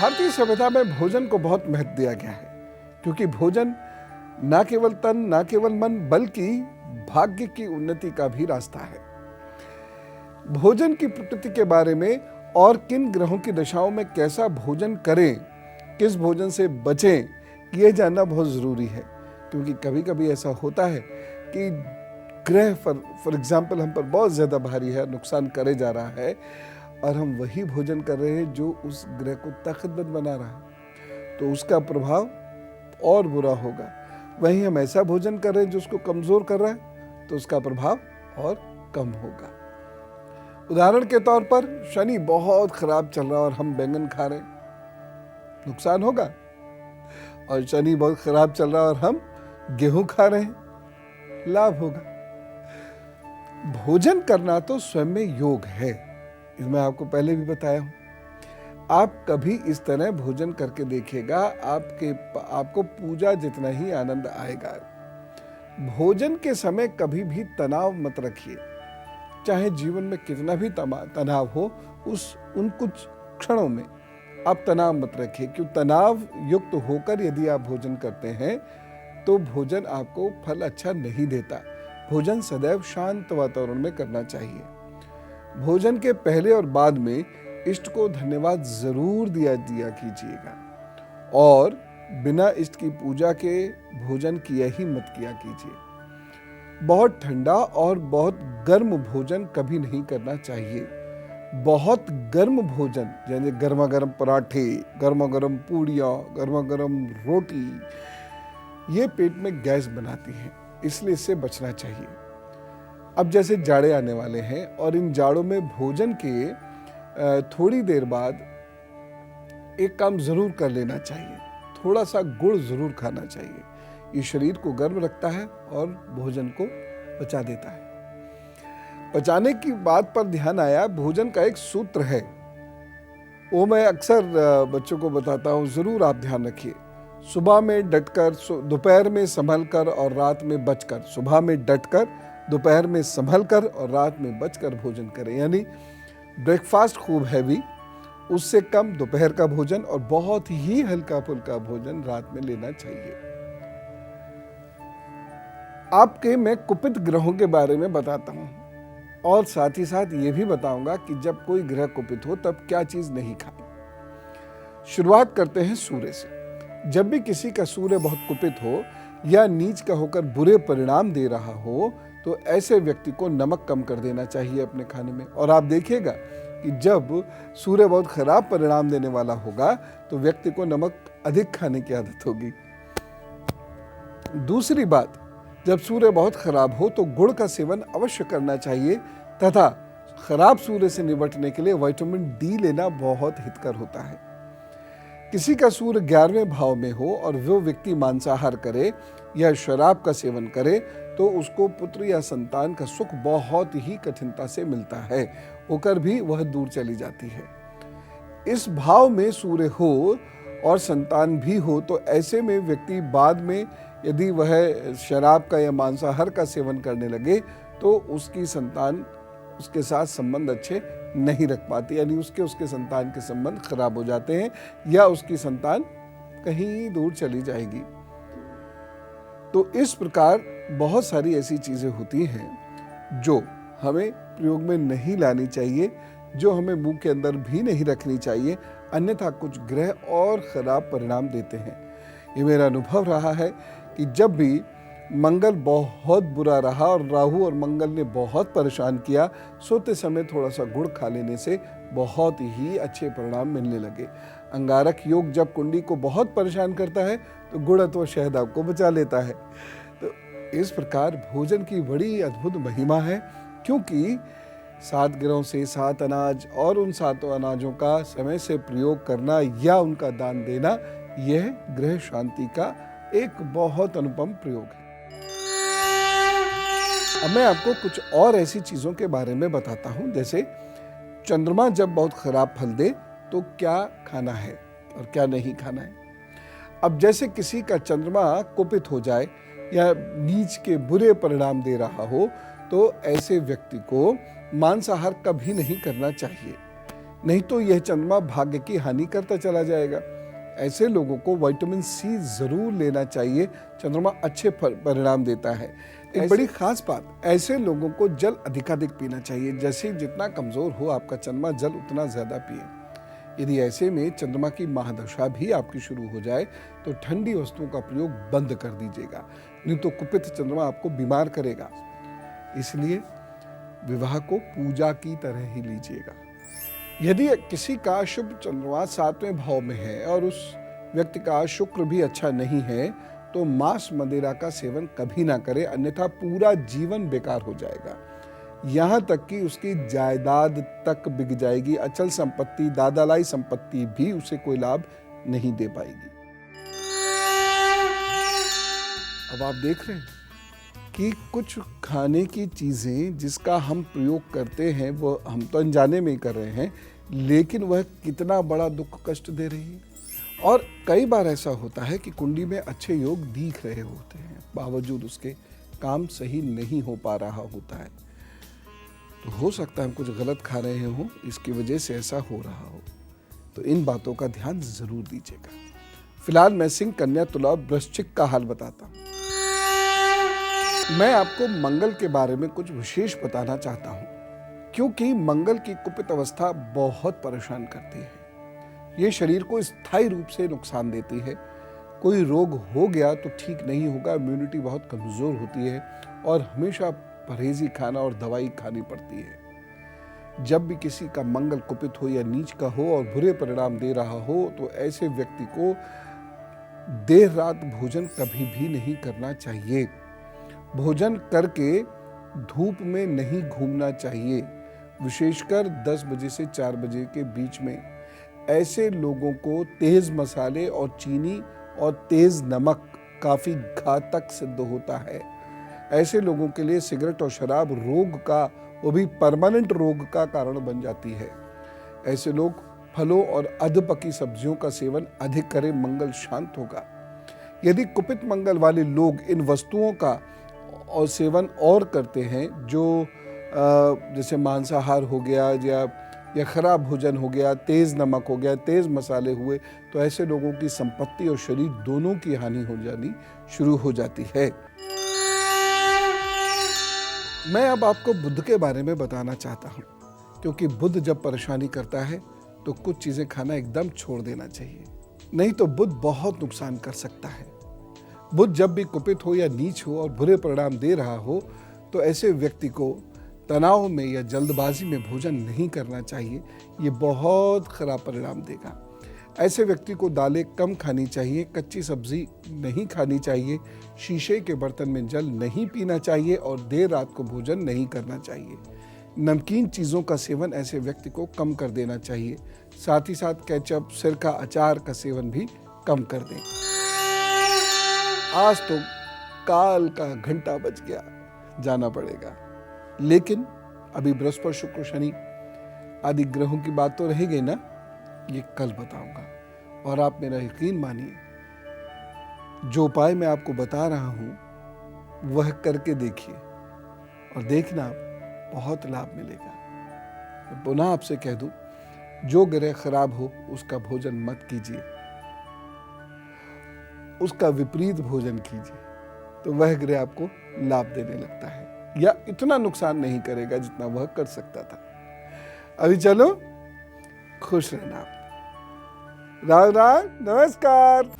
भारतीय सभ्यता में भोजन को बहुत महत्व दिया गया है, क्योंकि भोजन न केवल तन, न केवल मन, बल्कि भाग्य की उन्नति का भी रास्ता है। भोजन की प्रकृति के बारे में और किन ग्रहों की दशाओं में कैसा भोजन करें, किस भोजन से बचें, यह जानना बहुत जरूरी है। क्योंकि कभी कभी ऐसा होता है कि ग्रह फॉर एग्जाम्पल हम पर बहुत ज्यादा भारी है, नुकसान करे जा रहा है, और हम वही भोजन कर रहे हैं जो उस ग्रह को ताकतवर बना रहा है, तो उसका प्रभाव और बुरा होगा। वहीं हम ऐसा भोजन कर रहे हैं जो उसको कमजोर कर रहा है, तो उसका प्रभाव और कम होगा। उदाहरण के तौर पर शनि बहुत खराब चल रहा है और हम बैंगन खा रहे हैं, नुकसान होगा। और शनि बहुत खराब चल रहा है और हम गेहूं खा रहे हैं, लाभ होगा। भोजन करना तो स्वयं में योग है, इसमें आपको पहले भी बताया हूं। आप कभी इस तरह भोजन करके देखिएगा, आपको पूजा जितना ही आनंद आएगा। भोजन के समय कभी भी तनाव मत रखिए, चाहे जीवन में कितना भी तनाव हो, उन कुछ क्षणों में आप तनाव मत रखिए। क्यों? तनाव युक्त होकर यदि आप भोजन करते हैं तो भोजन आपको फल अच्छा नहीं देता। भोजन सदैव शांत वातावरण में करना चाहिए। भोजन के पहले और बाद में इष्ट को धन्यवाद जरूर दिया कीजिएगा, और बिना इष्ट की पूजा के भोजन किया ही मत किया कीजिए। बहुत ठंडा और बहुत गर्म भोजन कभी नहीं करना चाहिए। बहुत गर्म भोजन, जैसे गर्मा गर्म पराठे, गर्मा गर्म पूड़ियाँ, गर्मा गर्म रोटी, ये पेट में गैस बनाती है, इसलिए इससे बचना चाहिए। अब जैसे जाड़े आने वाले हैं, और इन जाड़ों में भोजन के थोड़ी देर बाद एक काम जरूर कर लेना चाहिए, थोड़ा सा गुड़ जरूर खाना चाहिए। ये शरीर को गर्म रखता है और भोजन को पचा देता है। पचाने की बात पर ध्यान आया, भोजन का एक सूत्र है, वो मैं अक्सर बच्चों को बताता हूँ, जरूर आप ध्यान रखिए। सुबह में डटकर, दोपहर में संभल कर और रात में बचकर। सुबह में डटकर, दोपहर में संभल कर और रात में बचकर भोजन करें। यानी ब्रेकफास्ट खूब हैवी, उससे कम दोपहर का भोजन, और बहुत ही हल्का फुल्का भोजन रात में लेना चाहिए। आपके मैं कुपित ग्रहों के बारे में बताता हूं, और साथ ही साथ ये भी बताऊंगा कि जब कोई ग्रह कुपित हो तब क्या चीज नहीं खाए। शुरुआत करते हैं सूर्य से। जब भी किसी का सूर्य बहुत कुपित हो या नीच का होकर बुरे परिणाम दे रहा हो, तो ऐसे व्यक्ति को नमक कम कर देना चाहिए अपने खाने में। और आप देखिएगा कि जब सूर्य बहुत खराब परिणाम देने वाला होगा तो व्यक्ति को नमक अधिक खाने की आदत होगी। दूसरी बात, जब सूर्य बहुत खराब हो तो गुड़ का सेवन अवश्य करना चाहिए, तथा खराब सूर्य से निपटने के लिए विटामिन डी लेना बहुत हितकर होता है। किसी का सूर्य 11वें भाव में हो और वो व्यक्ति मांसाहार करे या शराब का सेवन करे, तो उसको पुत्र या संतान का सुख बहुत ही कठिनता से मिलता है, होकर भी वह दूर चली जाती है। इस भाव में सूर्य हो और संतान भी हो, तो ऐसे में व्यक्ति बाद में यदि वह शराब का या मांसाहार का सेवन करने लगे तो उसकी संतान उसके साथ संबंध अच्छे नहीं रख पाती, यानी उसके संतान के संबंध खराब हो जाते हैं, या उसकी संतान कहीं दूर चली जाएगी। तो इस प्रकार बहुत सारी ऐसी चीजें होती हैं जो हमें प्रयोग में नहीं लानी चाहिए, जो हमें मुंह के अंदर भी नहीं रखनी चाहिए, अन्यथा कुछ ग्रह और खराब परिणाम देते हैं। ये मेरा अनुभव रहा है कि जब भी मंगल बहुत बुरा रहा और राहु और मंगल ने बहुत परेशान किया, सोते समय थोड़ा सा गुड़ खा लेने से बहुत ही अच्छे परिणाम मिलने लगे। अंगारक योग जब कुंडली को बहुत परेशान करता है तो गुड़ अथवा शहद आपको बचा लेता है। तो इस प्रकार भोजन की बड़ी अद्भुत महिमा है, क्योंकि 7 ग्रहों से 7 अनाज, और उन 7 अनाजों का समय से प्रयोग करना या उनका दान देना, यह ग्रह शांति का एक बहुत अनुपम प्रयोग है। अब मैं आपको कुछ और ऐसी चीजों के बारे में बताता हूं, जैसे चंद्रमा जब बहुत खराब फल दे तो क्या खाना है और क्या नहीं खाना है। अब जैसे किसी का चंद्रमा कुपित हो जाए या नीच के बुरे परिणाम दे रहा हो, तो ऐसे व्यक्ति को मांसाहार कभी नहीं करना चाहिए। नहीं तो यह चंद्रमा भाग्य की हानि करता चला जाएगा। ऐसे लोगों को विटामिन सी जरूर लेना चाहिए, चंद्रमा अच्छे परिणाम देता है। एक बड़ी खास बात, ऐसे लोगों को जल अधिकाधिक पीना चाहिए। जैसे जितना कमजोर हो आपका चंद्रमा, जल उतना ज्यादा पिए। यदि ऐसे में चंद्रमा की महादशा भी आपकी शुरू हो जाए तो ठंडी वस्तुओं का प्रयोग बंद कर दीजिएगा, नहीं तो कुपित चंद्रमा आपको बीमार करेगा। इसलिए विवाह को पूजा की तरह ही लीजिएगा। यदि किसी का शुभ चंद्रमा 7वें भाव में है और उस व्यक्ति का शुक्र भी अच्छा नहीं है तो मांस मदिरा का सेवन कभी ना करे, अन्यथा पूरा जीवन बेकार हो जाएगा। यहां तक कि उसकी जायदाद तक बिक जाएगी, अचल संपत्ति, दादालाई संपत्ति भी उसे कोई लाभ नहीं दे पाएगी। अब आप देख रहे हैं कि कुछ खाने की चीजें जिसका हम प्रयोग करते हैं वो हम तो अनजाने में ही कर रहे हैं, लेकिन वह कितना बड़ा दुख कष्ट दे रही है। और कई बार ऐसा होता है कि कुंडली में अच्छे योग दिख रहे होते हैं, बावजूद उसके काम सही नहीं हो पा रहा होता है। तो हो सकता है हम कुछ गलत खा रहे हो, इसकी वजह से ऐसा हो रहा हो। तो इन बातों का ध्यान जरूर दीजिएगा। फिलहाल मैं सिंह, कन्या, तुला, वृश्चिक का हाल बताता हूं। मैं आपको मंगल के बारे में कुछ विशेष बताना चाहता हूं, क्योंकि मंगल की कुपित अवस्था बहुत परेशान करती है। ये शरीर को स्थायी रूप से नुकसान देती है। कोई रोग हो गया तो ठीक नहीं होगा, इम्यूनिटी बहुत कमजोर होती है और हमेशा परहेजी खाना और दवाई खानी पड़ती है। जब भी किसी का मंगल कुपित हो या नीच का हो और बुरे परिणाम दे रहा हो तो ऐसे व्यक्ति को देर रात भोजन कभी भी नहीं करना चाहिए। भोजन करके धूप में नहीं घूमना चाहिए, विशेषकर 10 बजे से 4 बजे के बीच में। ऐसे लोगों को तेज मसाले और चीनी और तेज नमक काफी घातक सिद्ध होता है। ऐसे लोगों के लिए सिगरेट और शराब रोग का, वो भी परमानेंट रोग का कारण बन जाती है। ऐसे लोग फलों और अधपकी सब्जियों का सेवन अधिक करें, मंगल शांत होगा। यदि कुपित मंगल वाले लोग इन वस्तुओं का और सेवन और करते हैं, जो जैसे मांसाहार हो गया या खराब भोजन हो गया, तेज नमक हो गया, तेज मसाले हुए, तो ऐसे लोगों की संपत्ति और शरीर दोनों की हानि हो जानी शुरू हो जाती है। मैं अब आपको बुध के बारे में बताना चाहता हूं, क्योंकि बुध जब परेशानी करता है तो कुछ चीजें खाना एकदम छोड़ देना चाहिए, नहीं तो बुध बहुत नुकसान कर सकता है। बुध जब भी कुपित हो या नीच हो और बुरे परिणाम दे रहा हो तो ऐसे व्यक्ति को तनाव में या जल्दबाजी में भोजन नहीं करना चाहिए, ये बहुत खराब परिणाम देगा। ऐसे व्यक्ति को दालें कम खानी चाहिए, कच्ची सब्जी नहीं खानी चाहिए, शीशे के बर्तन में जल नहीं पीना चाहिए और देर रात को भोजन नहीं करना चाहिए। नमकीन चीज़ों का सेवन ऐसे व्यक्ति को कम कर देना चाहिए। साथ ही साथ केचप, सिरका, अचार का सेवन भी कम कर दें। आज तो काल का घंटा बज गया, जाना पड़ेगा, लेकिन अभी बृहस्पति, शुक्र, शनि आदि ग्रहों की बात तो रह गई ना, ये कल बताऊंगा। और आप मेरा यकीन मानिए, जो उपाय मैं आपको बता रहा हूं वह करके देखिए और देखना बहुत लाभ मिलेगा। मैं पुनः आपसे कह दूं, जो ग्रह खराब हो उसका भोजन मत कीजिए, उसका विपरीत भोजन कीजिए, तो वह ग्रह आपको लाभ देने लगता है या इतना नुकसान नहीं करेगा जितना वह कर सकता था। अभी चलो, खुश रहना। राम राम, नमस्कार।